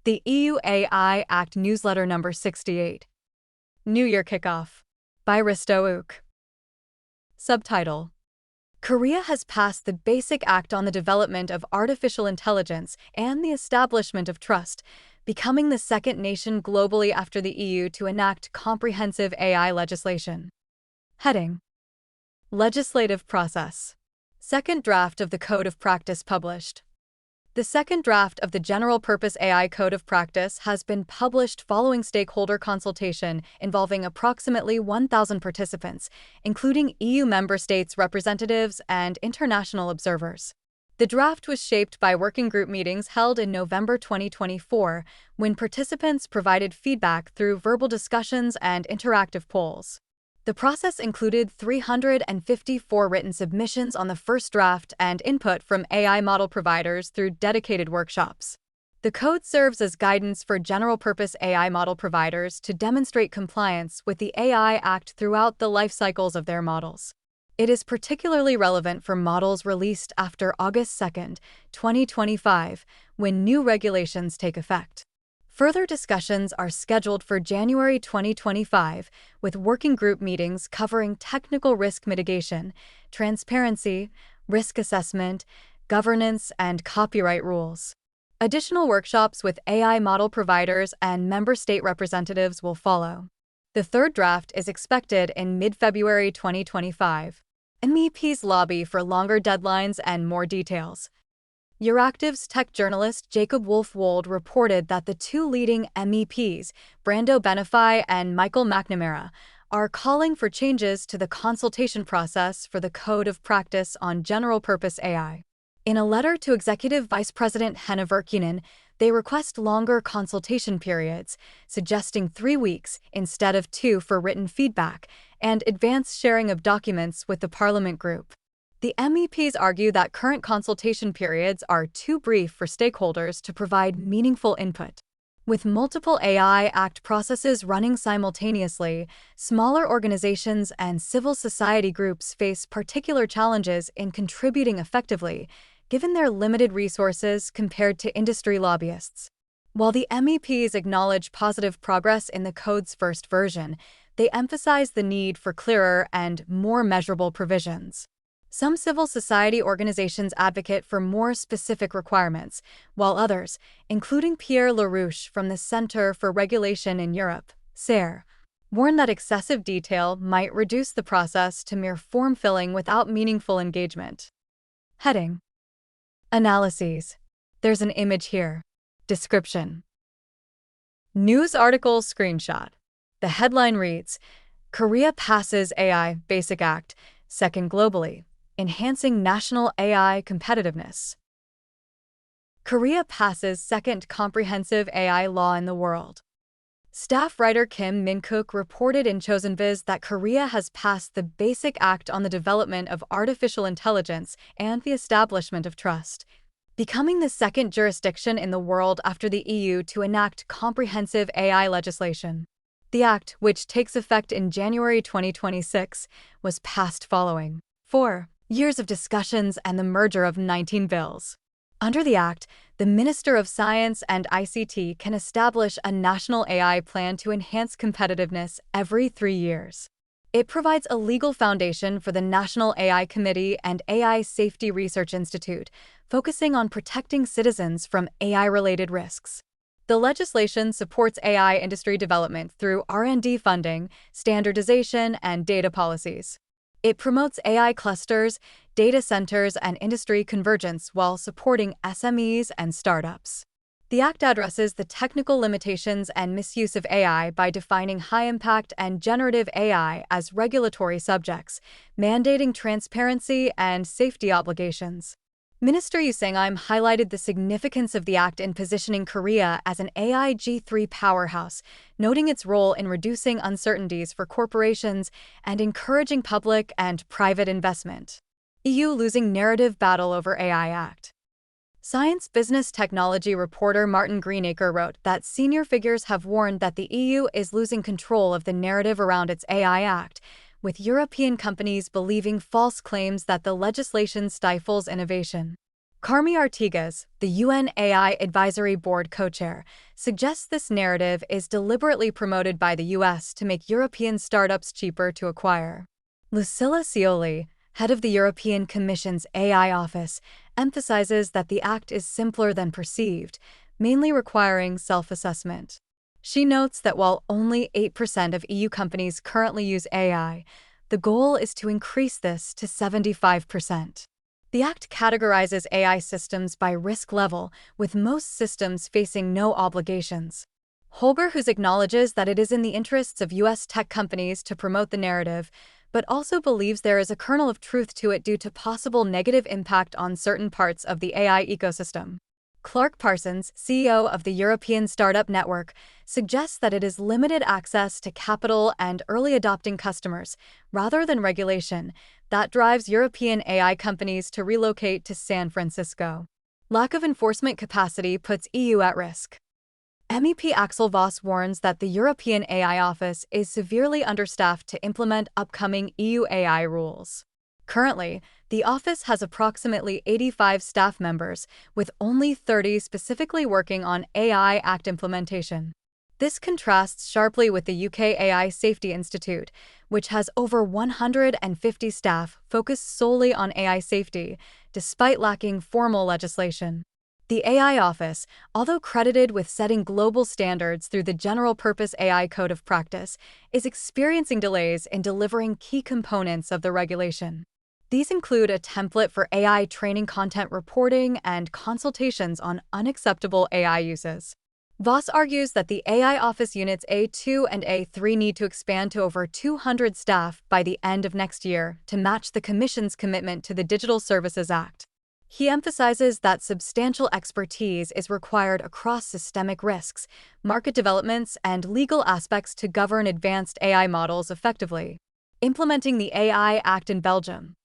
The EU AI Act Newsletter Number 68. New Year Kickoff. By Risto Uk. Subtitle: Korea has passed the Basic Act on the Development of Artificial Intelligence and the Establishment of Trust, becoming the second nation globally after the EU to enact comprehensive AI legislation. Heading: Legislative Process. Second draft of the Code of Practice published. The second draft of the General-Purpose AI Code of Practice has been published following stakeholder consultation involving approximately 1,000 participants, including EU member states' representatives and international observers. The draft was shaped by working group meetings held in November 2024, when participants provided feedback through verbal discussions and interactive polls. The process included 354 written submissions on the first draft and input from AI model providers through dedicated workshops. The code serves as guidance for general-purpose AI model providers to demonstrate compliance with the AI Act throughout the lifecycles of their models. It is particularly relevant for models released after August 2, 2025, when new regulations take effect. Further discussions are scheduled for January 2025, with working group meetings covering technical risk mitigation, transparency, risk assessment, governance, and copyright rules. Additional workshops with AI model providers and member state representatives will follow. The third draft is expected in mid-February 2025. MEPs lobby for longer deadlines and more details. Euractiv's tech journalist Jacob Wolf-Wold reported that the two leading MEPs, Brando Benifei and Michael McNamara, are calling for changes to the consultation process for the Code of Practice on General-Purpose AI. In a letter to Executive Vice President Henna Virkkunen, they request longer consultation periods, suggesting 3 weeks instead of 2 for written feedback, and advanced sharing of documents with the Parliament group. The MEPs argue that current consultation periods are too brief for stakeholders to provide meaningful input. With multiple AI Act processes running simultaneously, smaller organizations and civil society groups face particular challenges in contributing effectively, given their limited resources compared to industry lobbyists. While the MEPs acknowledge positive progress in the code's first version, they emphasize the need for clearer and more measurable provisions. Some civil society organizations advocate for more specific requirements, while others, including Pierre Larouche from the Center for Regulation in Europe, CER, warn that excessive detail might reduce the process to mere form-filling without meaningful engagement. Heading: Analyses. There's an image here. Description: News article screenshot. The headline reads, Korea passes AI Basic Act, second globally, enhancing national AI competitiveness. Korea passes second comprehensive AI law in the world. Staff writer Kim Min-kook reported in Chosenviz that Korea has passed the Basic Act on the Development of Artificial Intelligence and the Establishment of Trust, becoming the second jurisdiction in the world after the EU to enact comprehensive AI legislation. The act, which takes effect in January 2026, was passed following 4 years of discussions and the merger of 19 bills. Under the Act, the Minister of Science and ICT can establish a national AI plan to enhance competitiveness every 3 years. It provides a legal foundation for the National AI Committee and AI Safety Research Institute, focusing on protecting citizens from AI-related risks. The legislation supports AI industry development through R&D funding, standardization, and data policies. It promotes AI clusters, data centers, and industry convergence while supporting SMEs and startups. The Act addresses the technical limitations and misuse of AI by defining high-impact and generative AI as regulatory subjects, mandating transparency and safety obligations. Minister Yoo Sang-im highlighted the significance of the Act in positioning Korea as an AI G3 powerhouse, noting its role in reducing uncertainties for corporations and encouraging public and private investment. EU losing narrative battle over AI Act. Science Business Technology reporter Martin Greenacre wrote that senior figures have warned that the EU is losing control of the narrative around its AI Act, with European companies believing false claims that the legislation stifles innovation. Carmi Artigas, the UN AI Advisory Board co-chair, suggests this narrative is deliberately promoted by the US to make European startups cheaper to acquire. Lucilla Scioli, head of the European Commission's AI office, emphasizes that the act is simpler than perceived, mainly requiring self-assessment. She notes that while only 8% of EU companies currently use AI, the goal is to increase this to 75%. The Act categorizes AI systems by risk level, with most systems facing no obligations. Holger Hughes acknowledges that it is in the interests of U.S. tech companies to promote the narrative, but also believes there is a kernel of truth to it due to possible negative impact on certain parts of the AI ecosystem. Clark Parsons, CEO of the European Startup Network, suggests that it is limited access to capital and early adopting customers, rather than regulation, that drives European AI companies to relocate to San Francisco. Lack of enforcement capacity puts EU at risk. MEP Axel Voss warns that the European AI Office is severely understaffed to implement upcoming EU AI rules. Currently, the office has approximately 85 staff members, with only 30 specifically working on AI Act implementation. This contrasts sharply with the UK AI Safety Institute, which has over 150 staff focused solely on AI safety, despite lacking formal legislation. The AI Office, although credited with setting global standards through the General-Purpose AI Code of Practice, is experiencing delays in delivering key components of the regulation. These include a template for AI training content reporting and consultations on unacceptable AI uses. Voss argues that the AI Office Units A2 and A3 need to expand to over 200 staff by the end of next year to match the Commission's commitment to the Digital Services Act. He emphasizes that substantial expertise is required across systemic risks, market developments, and legal aspects to govern advanced AI models effectively. Implementing the AI Act in Belgium.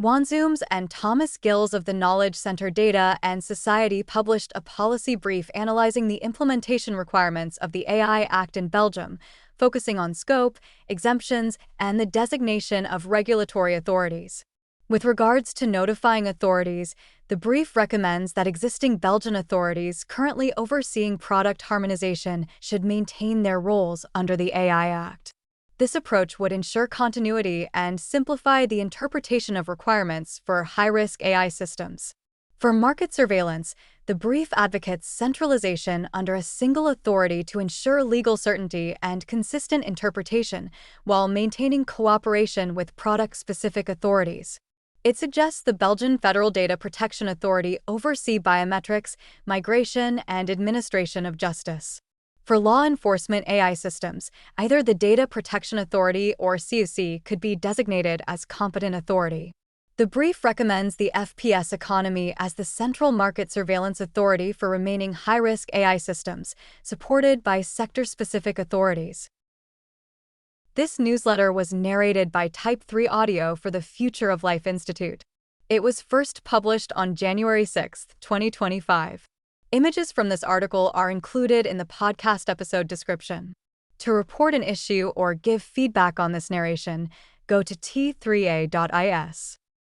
Wanzooms and Thomas Gills of the Knowledge Center Data and Society published a policy brief analyzing the implementation requirements of the AI Act in Belgium, focusing on scope, exemptions, and the designation of regulatory authorities. With regards to notifying authorities, the brief recommends that existing Belgian authorities currently overseeing product harmonization should maintain their roles under the AI Act. This approach would ensure continuity and simplify the interpretation of requirements for high-risk AI systems. For market surveillance, the brief advocates centralization under a single authority to ensure legal certainty and consistent interpretation, while maintaining cooperation with product-specific authorities. It suggests the Belgian Federal Data Protection Authority oversee biometrics, migration, and administration of justice. For law enforcement AI systems, either the Data Protection Authority or CUC could be designated as competent authority. The brief recommends the FPS economy as the central market surveillance authority for remaining high-risk AI systems, supported by sector-specific authorities. This newsletter was narrated by Type 3 Audio for the Future of Life Institute. It was first published on January 6, 2025. Images from this article are included in the podcast episode description. To report an issue or give feedback on this narration, go to t3a.is.